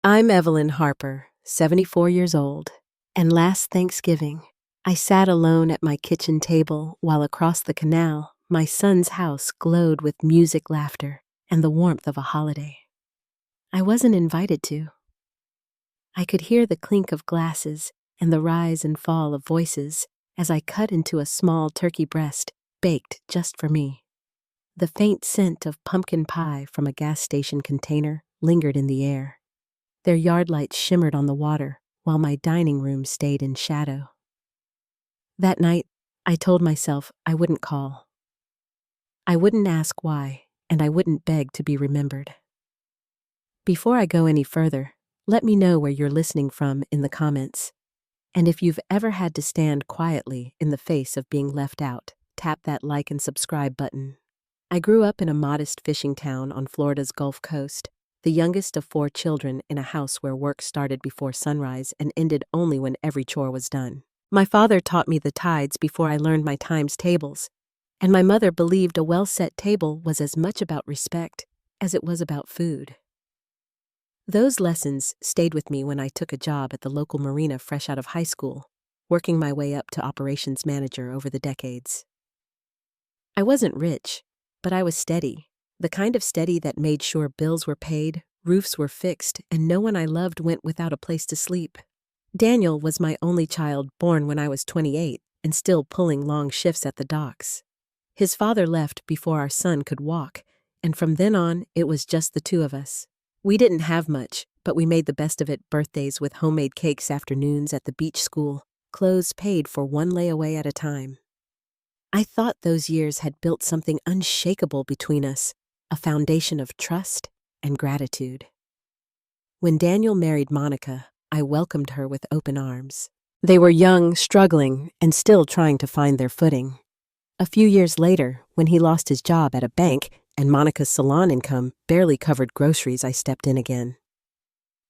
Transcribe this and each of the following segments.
I'm Evelyn Harper, 74 years old, and last Thanksgiving, I sat alone at my kitchen table while across the canal, my son's house glowed with music, laughter, and the warmth of a holiday. I wasn't invited to. I could hear the clink of glasses and the rise and fall of voices as I cut into a small turkey breast baked just for me. The faint scent of pumpkin pie from a gas station container lingered in the air. Their yard lights shimmered on the water while my dining room stayed in shadow. That night, I told myself I wouldn't call. I wouldn't ask why, and I wouldn't beg to be remembered. Before I go any further, let me know where you're listening from in the comments. And if you've ever had to stand quietly in the face of being left out, tap that like and subscribe button. I grew up in a modest fishing town on Florida's Gulf Coast, the youngest of 4 children in a house where work started before sunrise and ended only when every chore was done. My father taught me the tides before I learned my times tables, and my mother believed a well-set table was as much about respect as it was about food. Those lessons stayed with me when I took a job at the local marina fresh out of high school, working my way up to operations manager over the decades. I wasn't rich, but I was steady, the kind of steady that made sure bills were paid, roofs were fixed, and no one I loved went without a place to sleep. Daniel was my only child, born when I was 28 and still pulling long shifts at the docks. His father left before our son could walk, and from then on, it was just the two of us. We didn't have much, but we made the best of it: birthdays with homemade cakes, afternoons at the beach school, clothes paid for one layaway at a time. I thought those years had built something unshakable between us, a foundation of trust and gratitude. When Daniel married Monica, I welcomed her with open arms. They were young, struggling, and still trying to find their footing. A few years later, when he lost his job at a bank and Monica's salon income barely covered groceries, I stepped in again.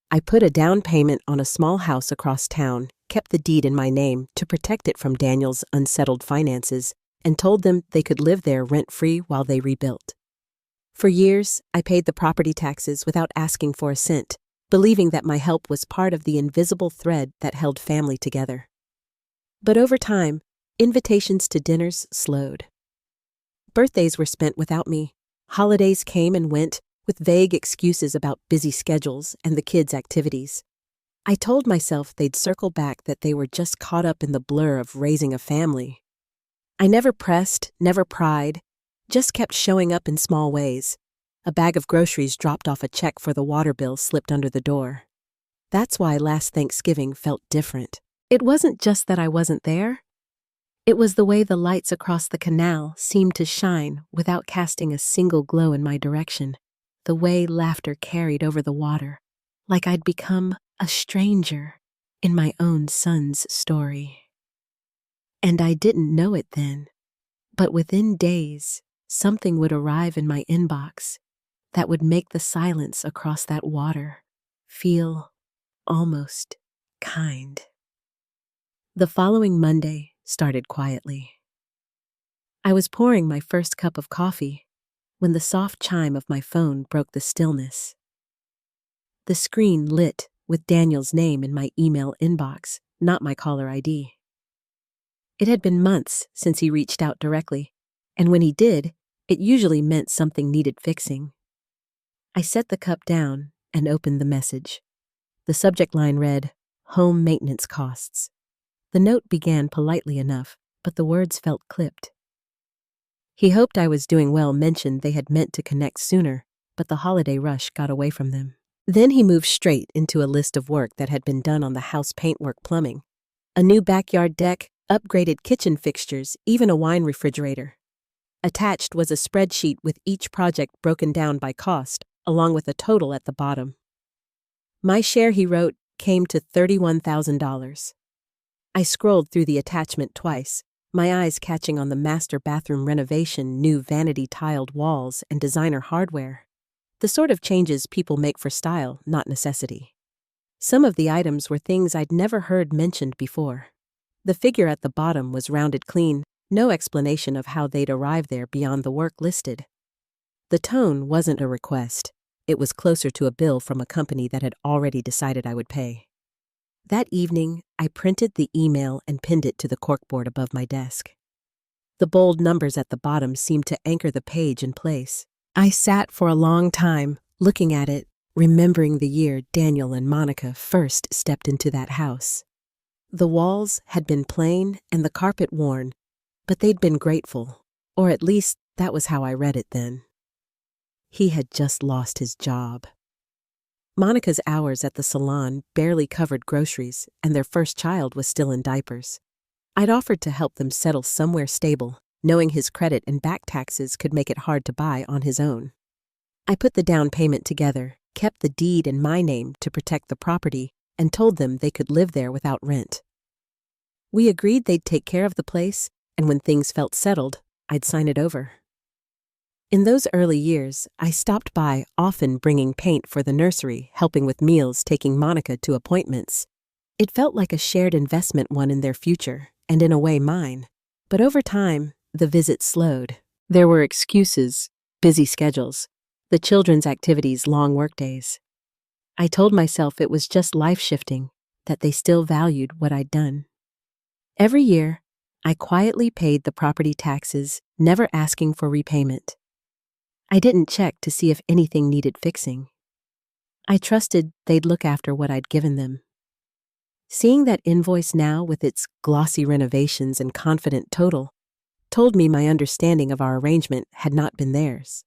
I put a down payment on a small house across town, kept the deed in my name to protect it from Daniel's unsettled finances, and told them they could live there rent-free while they rebuilt. For years, I paid the property taxes without asking for a cent, believing that my help was part of the invisible thread that held family together. But over time, invitations to dinners slowed. Birthdays were spent without me. Holidays came and went, with vague excuses about busy schedules and the kids' activities. I told myself they'd circle back, that they were just caught up in the blur of raising a family. I never pressed, never pried, just kept showing up in small ways. A bag of groceries dropped off, a check for the water bill slipped under the door. That's why last Thanksgiving felt different. It wasn't just that I wasn't there. It was the way the lights across the canal seemed to shine without casting a single glow in my direction. The way laughter carried over the water, like I'd become a stranger in my own son's story. And I didn't know it then, but within days, something would arrive in my inbox that would make the silence across that water feel almost kind. The following Monday started quietly. I was pouring my first cup of coffee when the soft chime of my phone broke the stillness. The screen lit with Daniel's name in my email inbox, not my caller ID. It had been months since he reached out directly, and when he did, it usually meant something needed fixing. I set the cup down and opened the message. The subject line read, "Home maintenance costs." The note began politely enough, but the words felt clipped. He hoped I was doing well, mentioned they had meant to connect sooner, but the holiday rush got away from them. Then he moved straight into a list of work that had been done on the house: paintwork, plumbing, a new backyard deck, upgraded kitchen fixtures, even a wine refrigerator. Attached was a spreadsheet with each project broken down by cost, along with a total at the bottom. My share, he wrote, came to $31,000. I scrolled through the attachment twice, my eyes catching on the master bathroom renovation, new vanity-tiled walls, and designer hardware. The sort of changes people make for style, not necessity. Some of the items were things I'd never heard mentioned before. The figure at the bottom was rounded clean, no explanation of how they'd arrive there beyond the work listed. The tone wasn't a request. It was closer to a bill from a company that had already decided I would pay. That evening, I printed the email and pinned it to the corkboard above my desk. The bold numbers at the bottom seemed to anchor the page in place. I sat for a long time, looking at it, remembering the year Daniel and Monica first stepped into that house. The walls had been plain and the carpet worn, but they'd been grateful, or at least that was how I read it then. He had just lost his job. Monica's hours at the salon barely covered groceries, and their first child was still in diapers. I'd offered to help them settle somewhere stable, knowing his credit and back taxes could make it hard to buy on his own. I put the down payment together, kept the deed in my name to protect the property, and told them they could live there without rent. We agreed they'd take care of the place, and when things felt settled, I'd sign it over. In those early years, I stopped by, often bringing paint for the nursery, helping with meals, taking Monica to appointments. It felt like a shared investment, one in their future, and in a way mine. But over time, the visits slowed. There were excuses, busy schedules, the children's activities, long workdays. I told myself it was just life shifting, that they still valued what I'd done. Every year, I quietly paid the property taxes, never asking for repayment. I didn't check to see if anything needed fixing. I trusted they'd look after what I'd given them. Seeing that invoice now with its glossy renovations and confident total told me my understanding of our arrangement had not been theirs.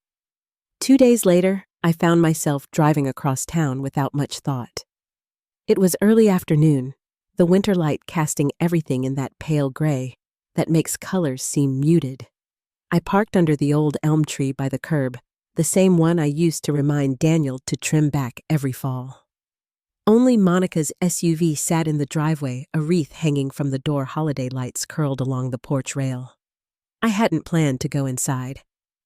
2 days later, I found myself driving across town without much thought. It was early afternoon, the winter light casting everything in that pale gray that makes colors seem muted. I parked under the old elm tree by the curb, the same one I used to remind Daniel to trim back every fall. Only Monica's SUV sat in the driveway, a wreath hanging from the door, holiday lights curled along the porch rail. I hadn't planned to go inside.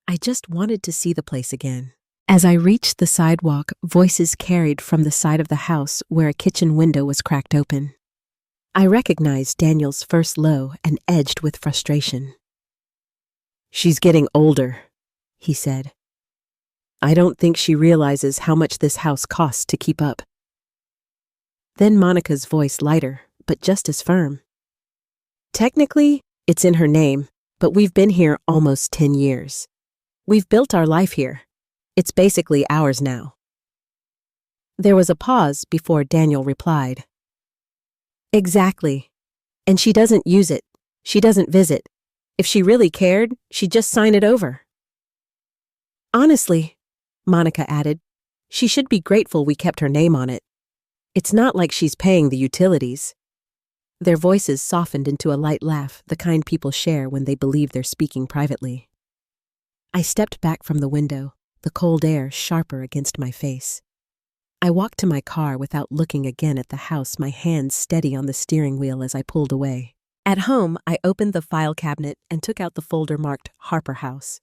I just wanted to see the place again. As I reached the sidewalk, voices carried from the side of the house where a kitchen window was cracked open. I recognized Daniel's first low and edged with frustration. "She's getting older," he said. "I don't think she realizes how much this house costs to keep up." Then Monica's voice, lighter, but just as firm. "Technically, it's in her name, but we've been here almost 10 years. We've built our life here. It's basically ours now." There was a pause before Daniel replied. "Exactly. And she doesn't use it. She doesn't visit. If she really cared, she'd just sign it over." "Honestly," Monica added, "she should be grateful we kept her name on it. It's not like she's paying the utilities." Their voices softened into a light laugh, the kind people share when they believe they're speaking privately. I stepped back from the window, the cold air sharper against my face. I walked to my car without looking again at the house, my hands steady on the steering wheel as I pulled away. At home, I opened the file cabinet and took out the folder marked Harper House.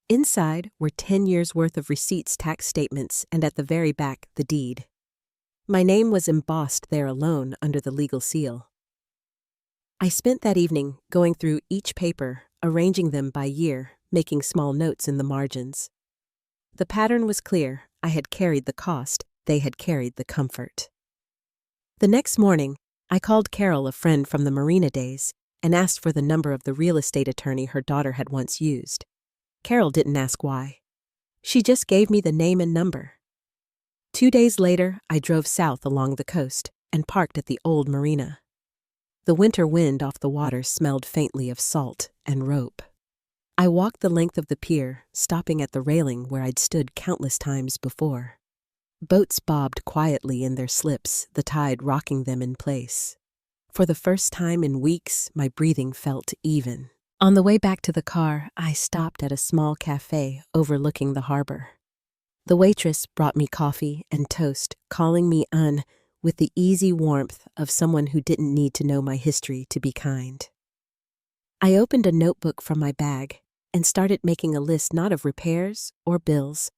Inside were 10 years' worth of receipts, tax statements, and at the very back, the deed. My name was embossed there alone under the legal seal. I spent that evening going through each paper, arranging them by year, making small notes in the margins. The pattern was clear. I had carried the cost, they had carried the comfort. The next morning, I called Carol, a friend from the marina days, and asked for the number of the real estate attorney her daughter had once used. Carol didn't ask why. She just gave me the name and number. 2 days later, I drove south along the coast and parked at the old marina. The winter wind off the water smelled faintly of salt and rope. I walked the length of the pier, stopping at the railing where I'd stood countless times before. Boats bobbed quietly in their slips, the tide rocking them in place. For the first time in weeks, my breathing felt even. On the way back to the car, I stopped at a small cafe overlooking the harbor. The waitress brought me coffee and toast, calling me with the easy warmth of someone who didn't need to know my history to be kind. I opened a notebook from my bag and started making a list not of repairs or bills,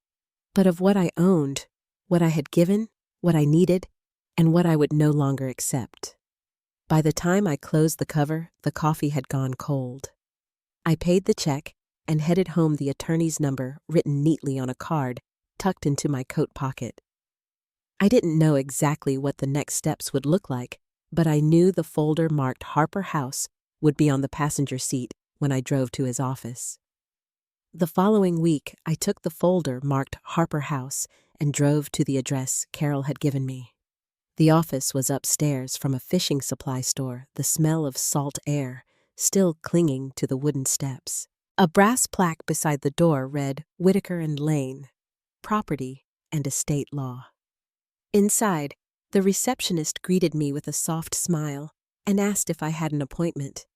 but of what I owned, what I had given, what I needed, and what I would no longer accept. By the time I closed the cover, the coffee had gone cold. I paid the check and headed home, the attorney's number written neatly on a card tucked into my coat pocket. I didn't know exactly what the next steps would look like, but I knew the folder marked Harper House would be on the passenger seat when I drove to his office. The following week, I took the folder marked Harper House and drove to the address Carol had given me. The office was upstairs from a fishing supply store, the smell of salt air still clinging to the wooden steps. A brass plaque beside the door read Whitaker and Lane, Property and Estate Law. Inside, the receptionist greeted me with a soft smile and asked if I had an appointment.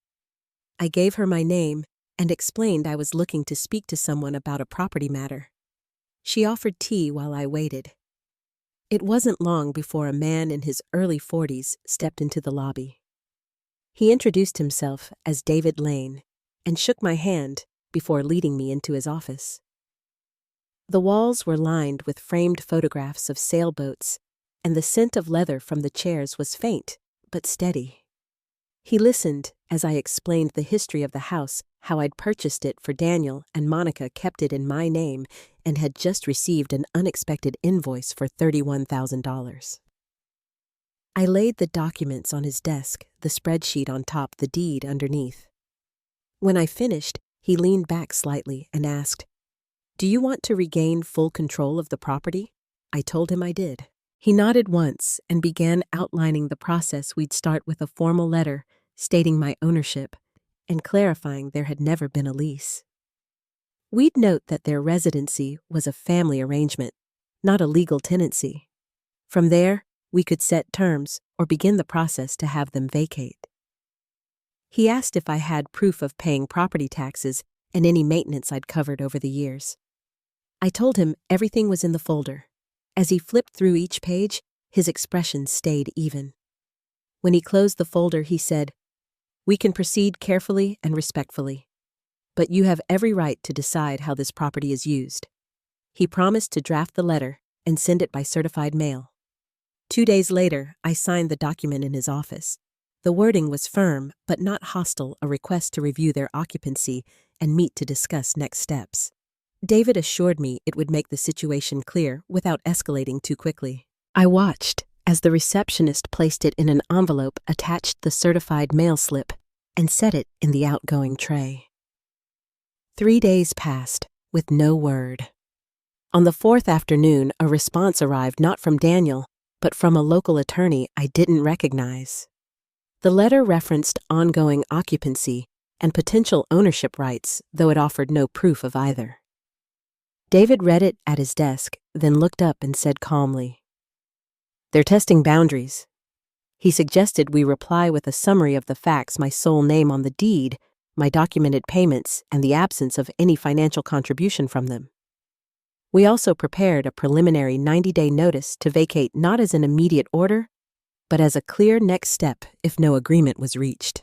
I gave her my name and explained I was looking to speak to someone about a property matter. She offered tea while I waited. It wasn't long before a man in his early 40s stepped into the lobby. He introduced himself as David Lane and shook my hand before leading me into his office. The walls were lined with framed photographs of sailboats, and the scent of leather from the chairs was faint but steady. He listened as I explained the history of the house, how I'd purchased it for Daniel and Monica kept it in my name and had just received an unexpected invoice for $31,000. I laid the documents on his desk, the spreadsheet on top, the deed underneath. When I finished, he leaned back slightly and asked, "Do you want to regain full control of the property?" I told him I did. He nodded once and began outlining the process. We'd start with a formal letter stating my ownership and clarifying there had never been a lease. We'd note that their residency was a family arrangement, not a legal tenancy. From there, we could set terms or begin the process to have them vacate. He asked if I had proof of paying property taxes and any maintenance I'd covered over the years. I told him everything was in the folder. As he flipped through each page, his expression stayed even. When he closed the folder, he said, "We can proceed carefully and respectfully, but you have every right to decide how this property is used." He promised to draft the letter and send it by certified mail. 2 days later, I signed the document in his office. The wording was firm but not hostile, a request to review their occupancy and meet to discuss next steps. David assured me it would make the situation clear without escalating too quickly. I watched as the receptionist placed it in an envelope, attached the certified mail slip, and set it in the outgoing tray. 3 days passed with no word. On the 4th afternoon, a response arrived not from Daniel, but from a local attorney I didn't recognize. The letter referenced ongoing occupancy and potential ownership rights, though it offered no proof of either. David read it at his desk, then looked up and said calmly, "They're testing boundaries." He suggested we reply with a summary of the facts: my sole name on the deed, my documented payments, and the absence of any financial contribution from them. We also prepared a preliminary 90-day notice to vacate, not as an immediate order, but as a clear next step if no agreement was reached.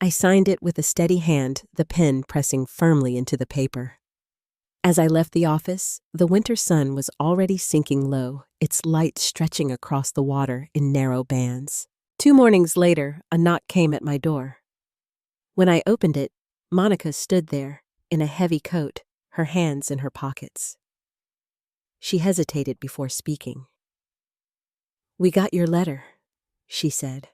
I signed it with a steady hand, the pen pressing firmly into the paper. As I left the office, the winter sun was already sinking low, its light stretching across the water in narrow bands. 2 mornings later, a knock came at my door. When I opened it, Monica stood there, in a heavy coat, her hands in her pockets. She hesitated before speaking. "We got your letter," she said.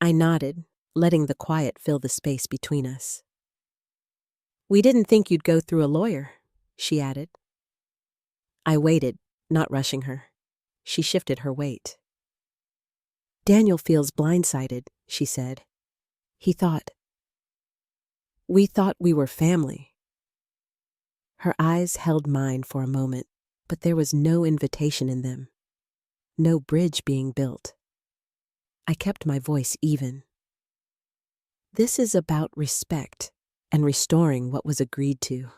I nodded, letting the quiet fill the space between us. "We didn't think you'd go through a lawyer," she added. I waited, not rushing her. She shifted her weight. "Daniel feels blindsided," she said. "We thought we were family." Her eyes held mine for a moment, but there was no invitation in them, no bridge being built. I kept my voice even. "This is about respect and restoring what was agreed to."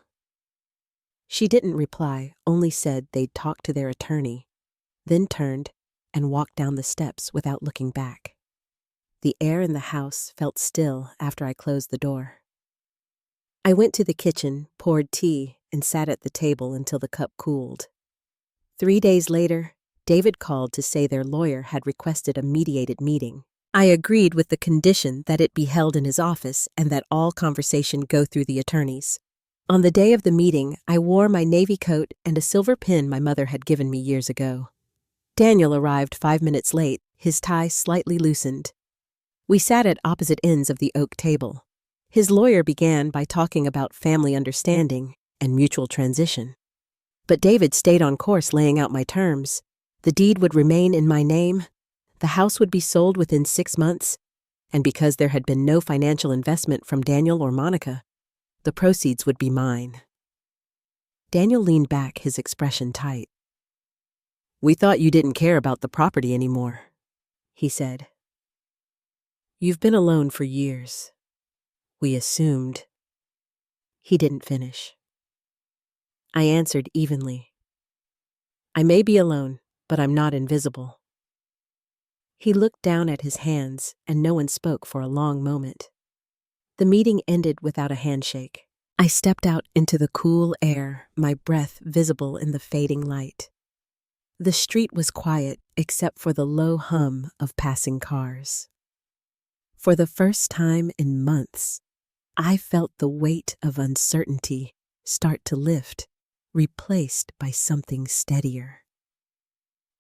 She didn't reply, only said they'd talk to their attorney, then turned and walked down the steps without looking back. The air in the house felt still after I closed the door. I went to the kitchen, poured tea, and sat at the table until the cup cooled. 3 days later, David called to say their lawyer had requested a mediated meeting. I agreed with the condition that it be held in his office and that all conversation go through the attorneys. On the day of the meeting, I wore my navy coat and a silver pin my mother had given me years ago. Daniel arrived 5 minutes late, his tie slightly loosened. We sat at opposite ends of the oak table. His lawyer began by talking about family understanding and mutual transition. But David stayed on course, laying out my terms. The deed would remain in my name, the house would be sold within 6 months, and because there had been no financial investment from Daniel or Monica, the proceeds would be mine. Daniel leaned back, his expression tight. "We thought you didn't care about the property anymore," he said. "You've been alone for years. We assumed." He didn't finish. I answered evenly. "I may be alone, but I'm not invisible." He looked down at his hands, and no one spoke for a long moment. The meeting ended without a handshake. I stepped out into the cool air, my breath visible in the fading light. The street was quiet except for the low hum of passing cars. For the first time in months, I felt the weight of uncertainty start to lift, replaced by something steadier.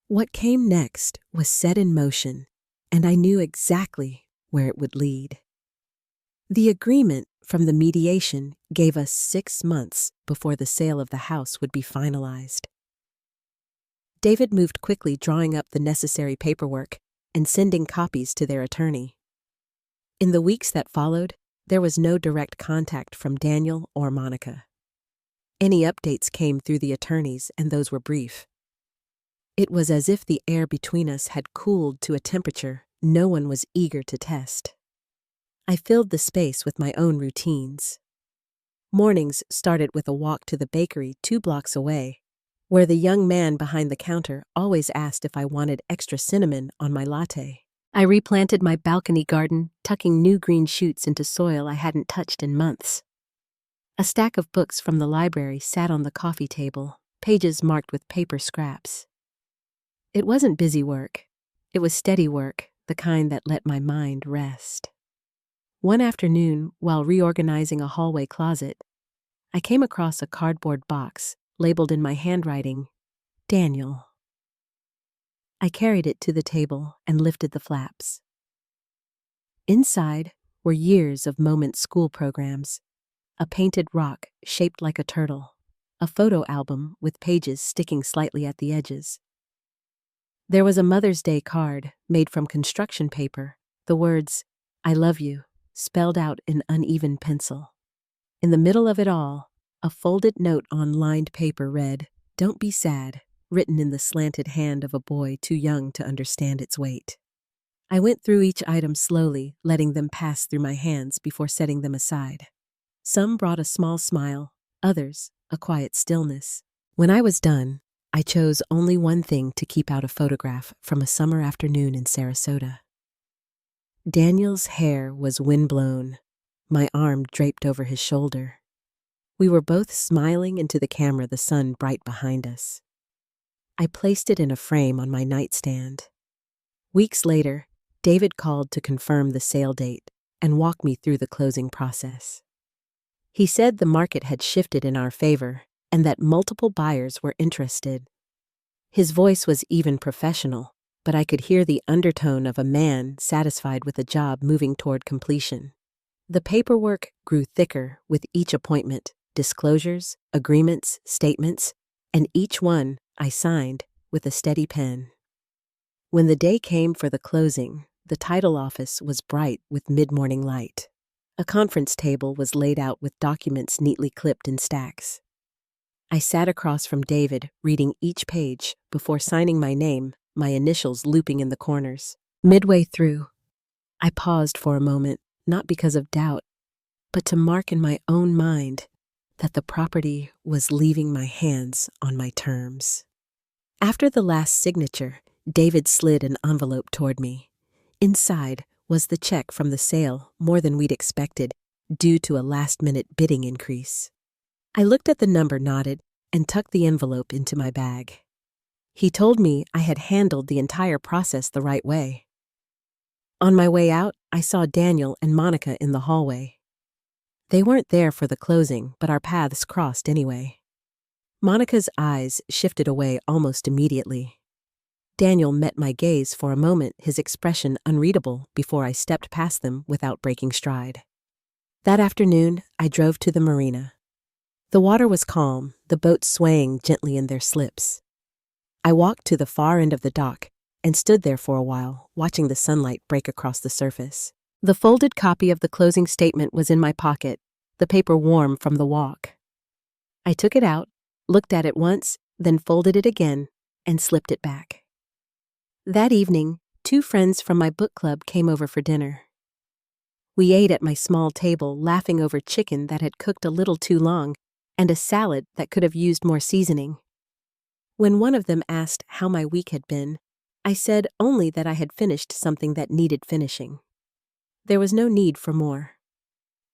What came next was set in motion, and I knew exactly where it would lead. The agreement from the mediation gave us 6 months before the sale of the house would be finalized. David moved quickly, drawing up the necessary paperwork and sending copies to their attorney. In the weeks that followed, there was no direct contact from Daniel or Monica. Any updates came through the attorneys, and those were brief. It was as if the air between us had cooled to a temperature no one was eager to test. I filled the space with my own routines. Mornings started with a walk to the bakery 2 blocks away, where the young man behind the counter always asked if I wanted extra cinnamon on my latte. I replanted my balcony garden, tucking new green shoots into soil I hadn't touched in months. A stack of books from the library sat on the coffee table, pages marked with paper scraps. It wasn't busy work. It was steady work, the kind that let my mind rest. One afternoon, while reorganizing a hallway closet, I came across a cardboard box labeled in my handwriting, "Daniel." I carried it to the table and lifted the flaps. Inside were years of Moment school programs, a painted rock shaped like a turtle, a photo album with pages sticking slightly at the edges. There was a Mother's Day card made from construction paper, the words, "I love you," spelled out in uneven pencil. In the middle of it all, a folded note on lined paper read, "Don't be sad," written in the slanted hand of a boy too young to understand its weight. I went through each item slowly, letting them pass through my hands before setting them aside. Some brought a small smile, others a quiet stillness. When I was done, I chose only one thing to keep out: a photograph from a summer afternoon in Sarasota. Daniel's hair was windblown, my arm draped over his shoulder. We were both smiling into the camera, the sun bright behind us. I placed it in a frame on my nightstand. Weeks later, David called to confirm the sale date and walk me through the closing process. He said the market had shifted in our favor and that multiple buyers were interested. His voice was even professional, but I could hear the undertone of a man satisfied with a job moving toward completion. The paperwork grew thicker with each appointment, disclosures, agreements, statements, and each one I signed with a steady pen. When the day came for the closing, the title office was bright with mid-morning light. A conference table was laid out with documents neatly clipped in stacks. I sat across from David, reading each page before signing my name, my initials looping in the corners. Midway through, I paused for a moment, not because of doubt, but to mark in my own mind that the property was leaving my hands on my terms. After the last signature, David slid an envelope toward me. Inside was the check from the sale, more than we'd expected, due to a last-minute bidding increase. I looked at the number, nodded, and tucked the envelope into my bag. He told me I had handled the entire process the right way. On my way out, I saw Daniel and Monica in the hallway. They weren't there for the closing, but our paths crossed anyway. Monica's eyes shifted away almost immediately. Daniel met my gaze for a moment, his expression unreadable, before I stepped past them without breaking stride. That afternoon, I drove to the marina. The water was calm, the boats swaying gently in their slips. I walked to the far end of the dock and stood there for a while, watching the sunlight break across the surface. The folded copy of the closing statement was in my pocket, the paper warm from the walk. I took it out, looked at it once, then folded it again, and slipped it back. That evening, 2 friends from my book club came over for dinner. We ate at my small table, laughing over chicken that had cooked a little too long and a salad that could have used more seasoning. When one of them asked how my week had been, I said only that I had finished something that needed finishing. There was no need for more.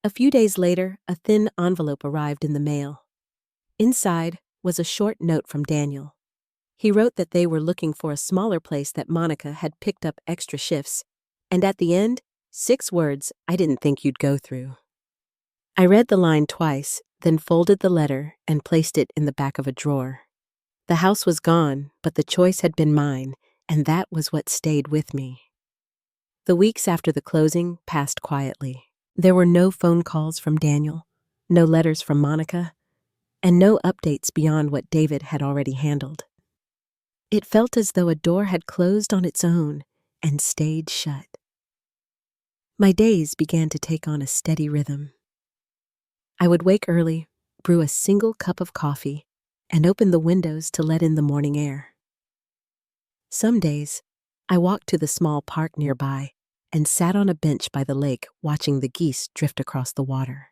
A few days later, a thin envelope arrived in the mail. Inside was a short note from Daniel. He wrote that they were looking for a smaller place, that Monica had picked up extra shifts, and at the end, 6 words I didn't think you'd go through. I read the line twice, then folded the letter and placed it in the back of a drawer. The house was gone, but the choice had been mine, and that was what stayed with me. The weeks after the closing passed quietly. There were no phone calls from Daniel, no letters from Monica, and no updates beyond what David had already handled. It felt as though a door had closed on its own and stayed shut. My days began to take on a steady rhythm. I would wake early, brew a single cup of coffee, and open the windows to let in the morning air. Some days, I walked to the small park nearby and sat on a bench by the lake watching the geese drift across the water.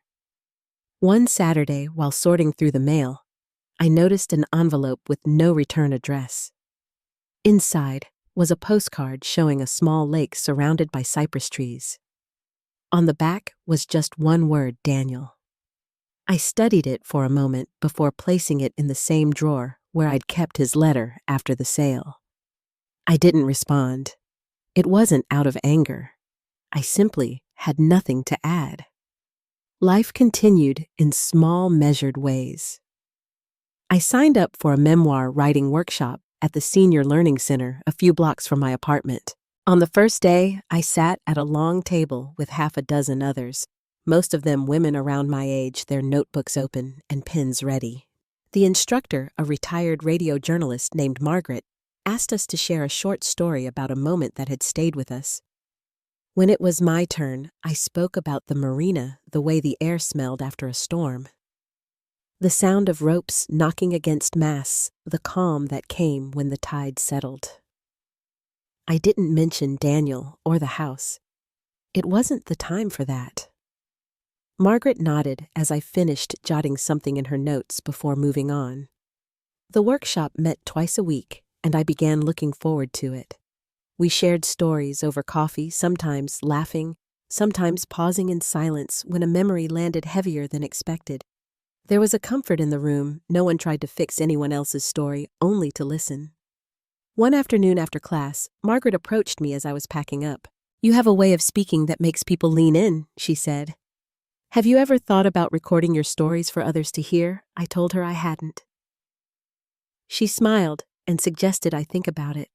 One Saturday, while sorting through the mail, I noticed an envelope with no return address. Inside was a postcard showing a small lake surrounded by cypress trees. On the back was just one word, Daniel. I studied it for a moment before placing it in the same drawer where I'd kept his letter after the sale. I didn't respond. It wasn't out of anger. I simply had nothing to add. Life continued in small, measured ways. I signed up for a memoir writing workshop at the Senior Learning Center a few blocks from my apartment. On the first day, I sat at a long table with half a dozen others, most of them women around my age, their notebooks open and pens ready. The instructor, a retired radio journalist named Margaret, asked us to share a short story about a moment that had stayed with us. When it was my turn, I spoke about the marina, the way the air smelled after a storm. The sound of ropes knocking against masts, the calm that came when the tide settled. I didn't mention Daniel or the house. It wasn't the time for that. Margaret nodded as I finished jotting something in her notes before moving on. The workshop met twice a week, and I began looking forward to it. We shared stories over coffee, sometimes laughing, sometimes pausing in silence when a memory landed heavier than expected. There was a comfort in the room. No one tried to fix anyone else's story, only to listen. One afternoon after class, Margaret approached me as I was packing up. "You have a way of speaking that makes people lean in," she said. "Have you ever thought about recording your stories for others to hear?" I told her I hadn't. She smiled and suggested I think about it.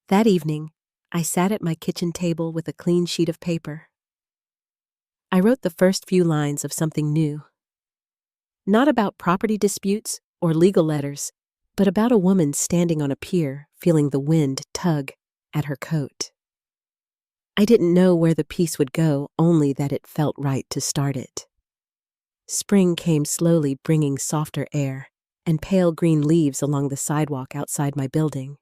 That evening, I sat at my kitchen table with a clean sheet of paper. I wrote the first few lines of something new. Not about property disputes or legal letters, but about a woman standing on a pier, feeling the wind tug at her coat. I didn't know where the piece would go, only that it felt right to start it. Spring came slowly, bringing softer air and pale green leaves along the sidewalk outside my building.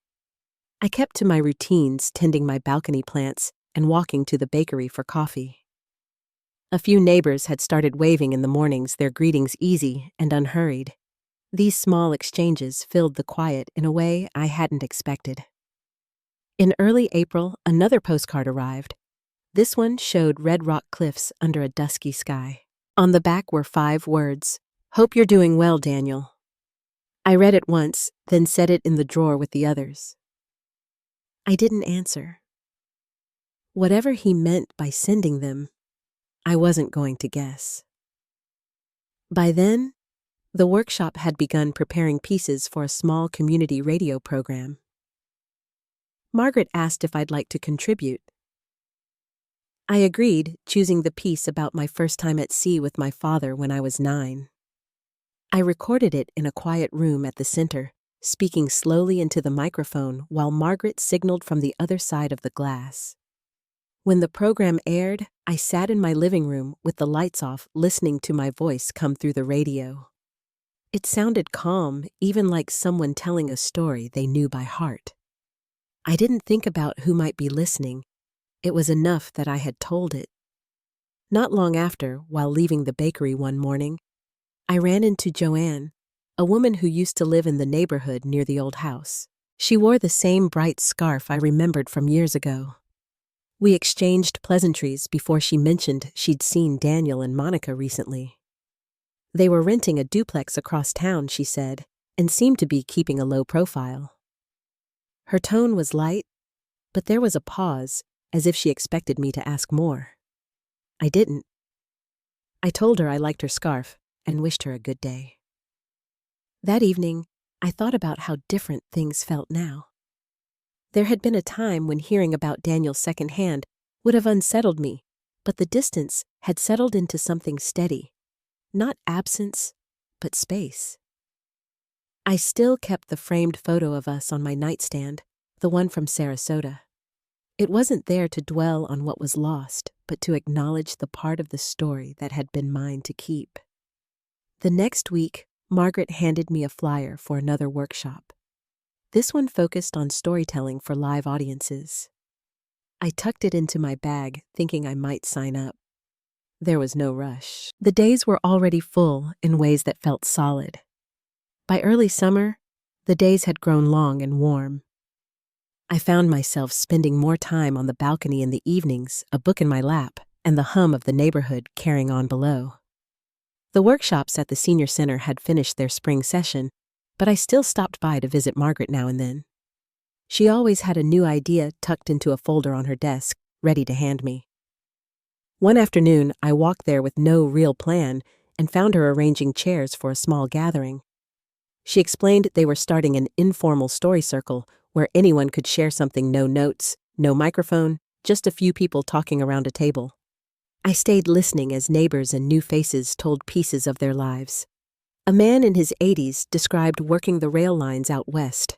I kept to my routines, tending my balcony plants and walking to the bakery for coffee. A few neighbors had started waving in the mornings, their greetings easy and unhurried. These small exchanges filled the quiet in a way I hadn't expected. In early April, another postcard arrived. This one showed red rock cliffs under a dusky sky. On the back were 5 words, "Hope you're doing well, Daniel." I read it once, then set it in the drawer with the others. I didn't answer. Whatever he meant by sending them, I wasn't going to guess. By then, the workshop had begun preparing pieces for a small community radio program. Margaret asked if I'd like to contribute. I agreed, choosing the piece about my first time at sea with my father when I was 9. I recorded it in a quiet room at the center, speaking slowly into the microphone while Margaret signaled from the other side of the glass. When the program aired, I sat in my living room with the lights off, listening to my voice come through the radio. It sounded calm, even like someone telling a story they knew by heart. I didn't think about who might be listening. It was enough that I had told it. Not long after, while leaving the bakery one morning, I ran into Joanne, a woman who used to live in the neighborhood near the old house. She wore the same bright scarf I remembered from years ago. We exchanged pleasantries before she mentioned she'd seen Daniel and Monica recently. They were renting a duplex across town, she said, and seemed to be keeping a low profile. Her tone was light, but there was a pause, as if she expected me to ask more. I didn't. I told her I liked her scarf and wished her a good day. That evening, I thought about how different things felt now. There had been a time when hearing about Daniel secondhand would have unsettled me, but the distance had settled into something steady. Not absence, but space. I still kept the framed photo of us on my nightstand, the one from Sarasota. It wasn't there to dwell on what was lost, but to acknowledge the part of the story that had been mine to keep. The next week, Margaret handed me a flyer for another workshop. This one focused on storytelling for live audiences. I tucked it into my bag, thinking I might sign up. There was no rush. The days were already full in ways that felt solid. By early summer, the days had grown long and warm. I found myself spending more time on the balcony in the evenings, a book in my lap, and the hum of the neighborhood carrying on below. The workshops at the senior center had finished their spring session, but I still stopped by to visit Margaret now and then. She always had a new idea tucked into a folder on her desk, ready to hand me. One afternoon, I walked there with no real plan and found her arranging chairs for a small gathering. She explained they were starting an informal story circle where anyone could share something, no notes, no microphone, just a few people talking around a table. I stayed listening as neighbors and new faces told pieces of their lives. A man in his 80s described working the rail lines out west.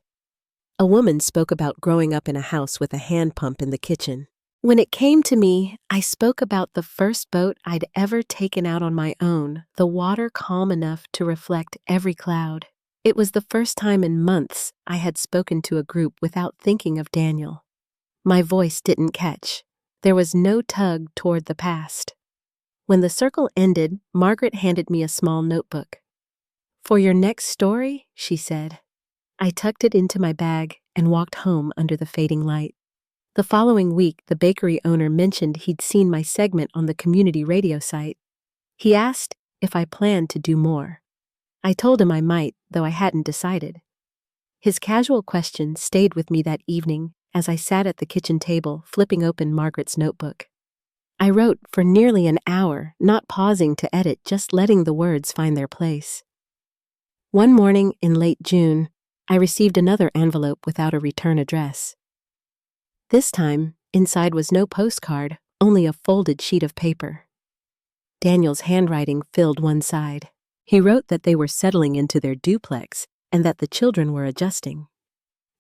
A woman spoke about growing up in a house with a hand pump in the kitchen. When it came to me, I spoke about the first boat I'd ever taken out on my own, the water calm enough to reflect every cloud. It was the first time in months I had spoken to a group without thinking of Daniel. My voice didn't catch. There was no tug toward the past. When the circle ended, Margaret handed me a small notebook. "For your next story," she said. I tucked it into my bag and walked home under the fading light. The following week, the bakery owner mentioned he'd seen my segment on the community radio site. He asked if I planned to do more. I told him I might, though I hadn't decided. His casual question stayed with me that evening as I sat at the kitchen table, flipping open Margaret's notebook. I wrote for nearly an hour, not pausing to edit, just letting the words find their place. One morning in late June, I received another envelope without a return address. This time, inside was no postcard, only a folded sheet of paper. Daniel's handwriting filled one side. He wrote that they were settling into their duplex and that the children were adjusting.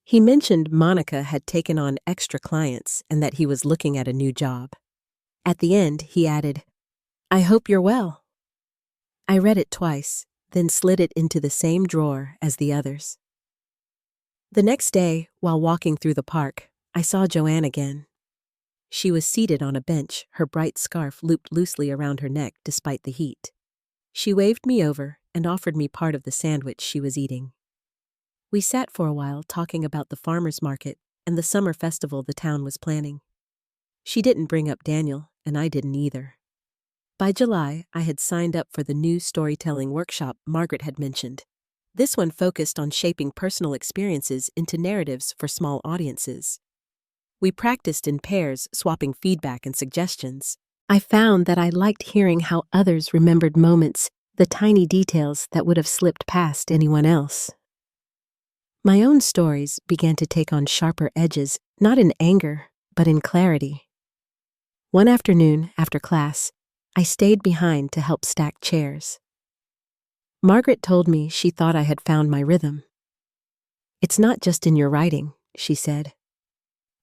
He mentioned Monica had taken on extra clients and that he was looking at a new job. At the end, he added, "I hope you're well." I read it twice, then slid it into the same drawer as the others. The next day, while walking through the park, I saw Joanne again. She was seated on a bench, her bright scarf looped loosely around her neck despite the heat. She waved me over and offered me part of the sandwich she was eating. We sat for a while talking about the farmers' market and the summer festival the town was planning. She didn't bring up Daniel, and I didn't either. By July, I had signed up for the new storytelling workshop Margaret had mentioned. This one focused on shaping personal experiences into narratives for small audiences. We practiced in pairs, swapping feedback and suggestions. I found that I liked hearing how others remembered moments, the tiny details that would have slipped past anyone else. My own stories began to take on sharper edges, not in anger, but in clarity. One afternoon, after class, I stayed behind to help stack chairs. Margaret told me she thought I had found my rhythm. "It's not just in your writing," she said.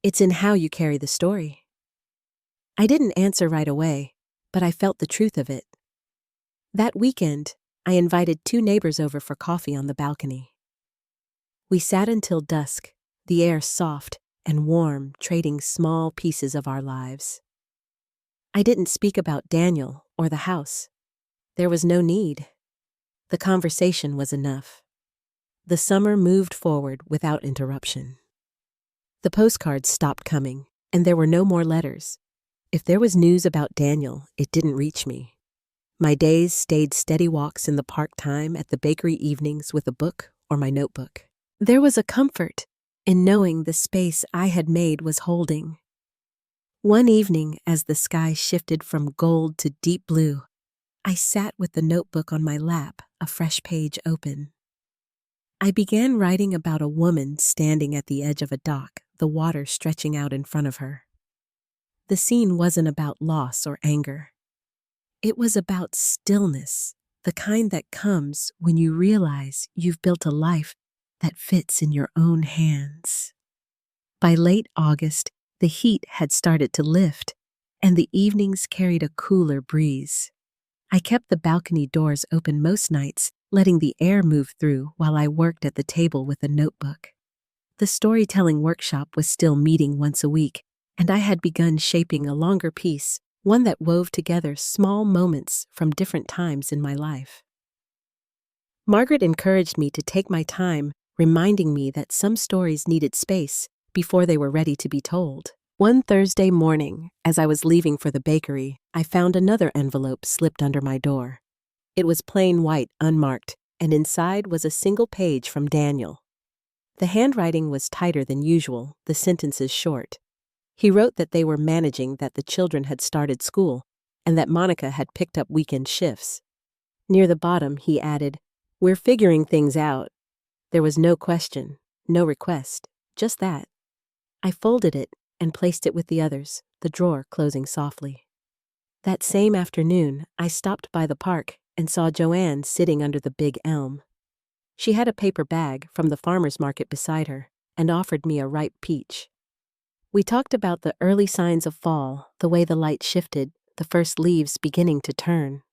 "It's in how you carry the story." I didn't answer right away, but I felt the truth of it. That weekend, I invited 2 neighbors over for coffee on the balcony. We sat until dusk, the air soft and warm, trading small pieces of our lives. I didn't speak about Daniel or the house. There was no need. The conversation was enough. The summer moved forward without interruption. The postcards stopped coming, and there were no more letters. If there was news about Daniel, it didn't reach me. My days stayed steady walks in the park, time at the bakery evenings with a book or my notebook. There was a comfort in knowing the space I had made was holding. One evening, as the sky shifted from gold to deep blue, I sat with the notebook on my lap, a fresh page open. I began writing about a woman standing at the edge of a dock, the water stretching out in front of her. The scene wasn't about loss or anger. It was about stillness, the kind that comes when you realize you've built a life that fits in your own hands. By late August, the heat had started to lift, and the evenings carried a cooler breeze. I kept the balcony doors open most nights, letting the air move through while I worked at the table with a notebook. The storytelling workshop was still meeting once a week, and I had begun shaping a longer piece, one that wove together small moments from different times in my life. Margaret encouraged me to take my time, reminding me that some stories needed space before they were ready to be told. One Thursday morning, as I was leaving for the bakery, I found another envelope slipped under my door. It was plain white, unmarked, and inside was a single page from Daniel. The handwriting was tighter than usual, the sentences short. He wrote that they were managing, that the children had started school, and that Monica had picked up weekend shifts. Near the bottom, he added, "We're figuring things out." There was no question, no request, just that. I folded it and placed it with the others, the drawer closing softly. That same afternoon, I stopped by the park and saw Joanne sitting under the big elm. She had a paper bag from the farmer's market beside her and offered me a ripe peach. We talked about the early signs of fall, the way the light shifted, the first leaves beginning to turn.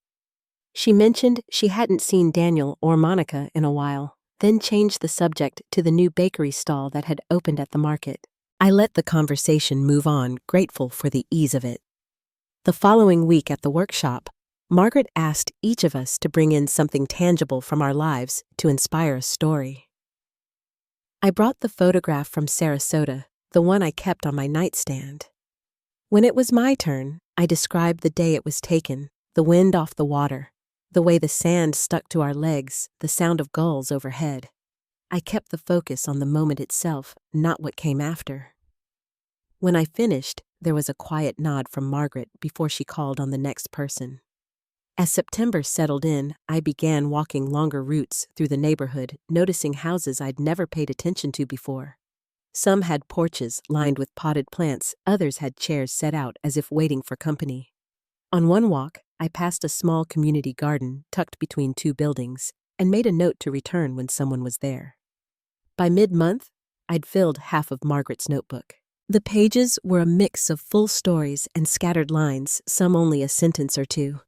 She mentioned she hadn't seen Daniel or Monica in a while, then changed the subject to the new bakery stall that had opened at the market. I let the conversation move on, grateful for the ease of it. The following week at the workshop, Margaret asked each of us to bring in something tangible from our lives to inspire a story. I brought the photograph from Sarasota, the one I kept on my nightstand. When it was my turn, I described the day it was taken, the wind off the water, the way the sand stuck to our legs, the sound of gulls overhead. I kept the focus on the moment itself, not what came after. When I finished, there was a quiet nod from Margaret before she called on the next person. As September settled in, I began walking longer routes through the neighborhood, noticing houses I'd never paid attention to before. Some had porches lined with potted plants, others had chairs set out as if waiting for company. On one walk, I passed a small community garden tucked between 2 buildings and made a note to return when someone was there. By mid-month, I'd filled half of Margaret's notebook. The pages were a mix of full stories and scattered lines, some only a sentence or two.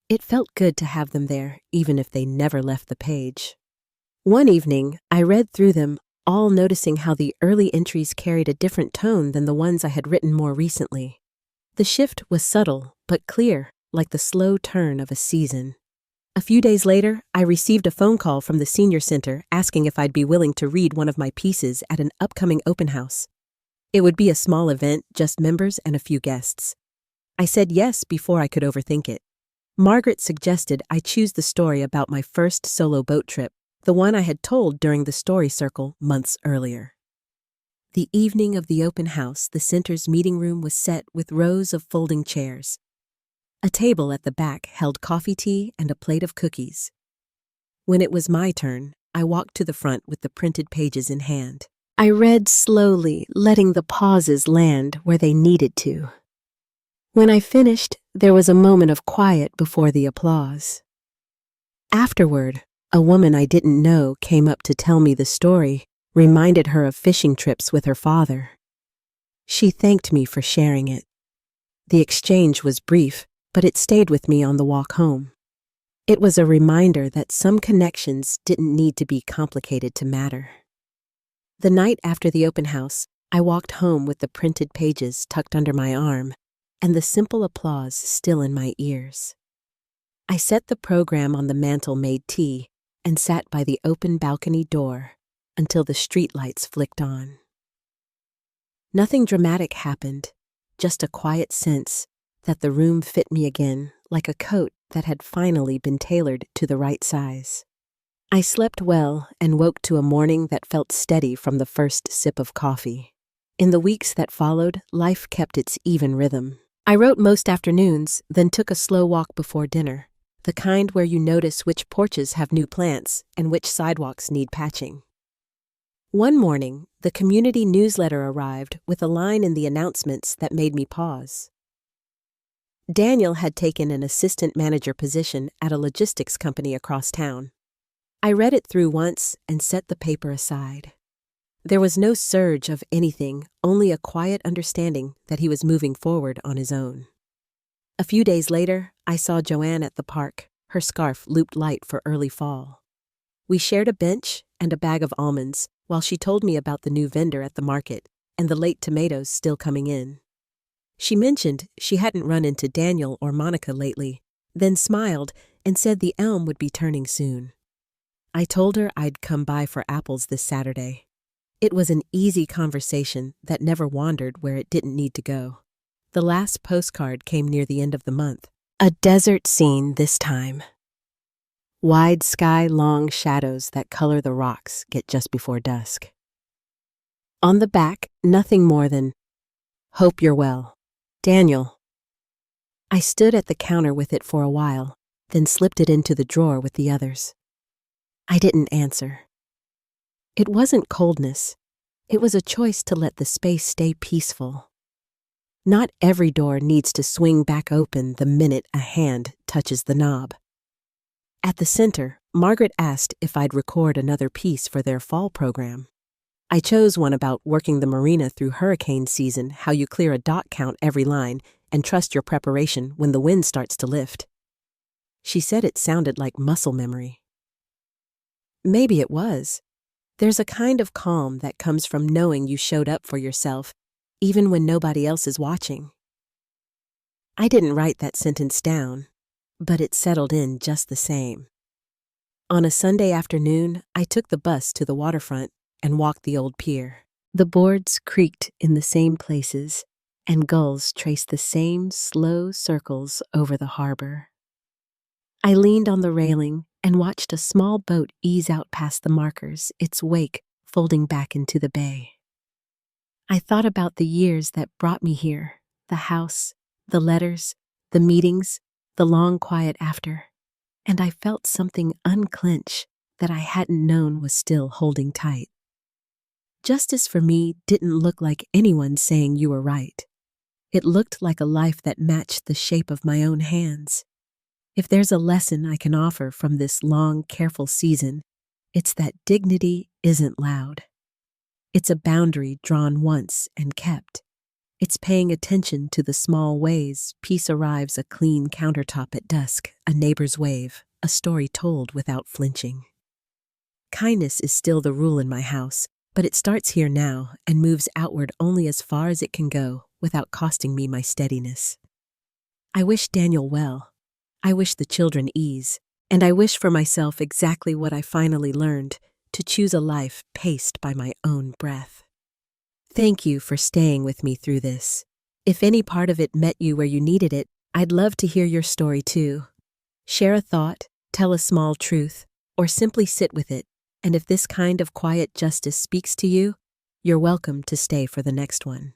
It felt good to have them there, even if they never left the page. One evening, I read through them, all noticing how the early entries carried a different tone than the ones I had written more recently. The shift was subtle, but clear, like the slow turn of a season. A few days later, I received a phone call from the senior center asking if I'd be willing to read one of my pieces at an upcoming open house. It would be a small event, just members and a few guests. I said yes before I could overthink it. Margaret suggested I choose the story about my first solo boat trip, the one I had told during the story circle months earlier. The evening of the open house, the center's meeting room was set with rows of folding chairs. A table at the back held coffee, tea, and a plate of cookies. When it was my turn, I walked to the front with the printed pages in hand. I read slowly, letting the pauses land where they needed to. When I finished, there was a moment of quiet before the applause. Afterward, a woman I didn't know came up to tell me the story, reminded her of fishing trips with her father. She thanked me for sharing it. The exchange was brief, but it stayed with me on the walk home. It was a reminder that some connections didn't need to be complicated to matter. The night after the open house, I walked home with the printed pages tucked under my arm and the simple applause still in my ears. I set the program on the mantel, made tea, and sat by the open balcony door until the streetlights flicked on. Nothing dramatic happened, just a quiet sense that the room fit me again like a coat that had finally been tailored to the right size. I slept well and woke to a morning that felt steady from the first sip of coffee. In the weeks that followed, life kept its even rhythm. I wrote most afternoons, then took a slow walk before dinner, the kind where you notice which porches have new plants and which sidewalks need patching. One morning, the community newsletter arrived with a line in the announcements that made me pause. Daniel had taken an assistant manager position at a logistics company across town. I read it through once and set the paper aside. There was no surge of anything, only a quiet understanding that he was moving forward on his own. A few days later, I saw Joanne at the park, her scarf looped light for early fall. We shared a bench and a bag of almonds while she told me about the new vendor at the market and the late tomatoes still coming in. She mentioned she hadn't run into Daniel or Monica lately, then smiled and said the elm would be turning soon. I told her I'd come by for apples this Saturday. It was an easy conversation that never wandered where it didn't need to go. The last postcard came near the end of the month. A desert scene this time. Wide sky, long shadows that color the rocks get just before dusk. On the back, nothing more than, "Hope you're well, Daniel." I stood at the counter with it for a while, then slipped it into the drawer with the others. I didn't answer. It wasn't coldness. It was a choice to let the space stay peaceful. Not every door needs to swing back open the minute a hand touches the knob. At the center, Margaret asked if I'd record another piece for their fall program. I chose one about working the marina through hurricane season, how you clear a dot count every line and trust your preparation when the wind starts to lift. She said it sounded like muscle memory. Maybe it was. There's a kind of calm that comes from knowing you showed up for yourself, even when nobody else is watching. I didn't write that sentence down, but it settled in just the same. On a Sunday afternoon, I took the bus to the waterfront and walked the old pier. The boards creaked in the same places, and gulls traced the same slow circles over the harbor. I leaned on the railing and watched a small boat ease out past the markers, its wake folding back into the bay. I thought about the years that brought me here, the house, the letters, the meetings, the long quiet after, and I felt something unclench that I hadn't known was still holding tight. Justice for me didn't look like anyone saying you were right. It looked like a life that matched the shape of my own hands. If there's a lesson I can offer from this long, careful season, it's that dignity isn't loud. It's a boundary drawn once and kept. It's paying attention to the small ways peace arrives, a clean countertop at dusk, a neighbor's wave, a story told without flinching. Kindness is still the rule in my house, but it starts here now and moves outward only as far as it can go without costing me my steadiness. I wish Daniel well. I wish the children ease, and I wish for myself exactly what I finally learned, to choose a life paced by my own breath. Thank you for staying with me through this. If any part of it met you where you needed it, I'd love to hear your story too. Share a thought, tell a small truth, or simply sit with it, and if this kind of quiet justice speaks to you, you're welcome to stay for the next one.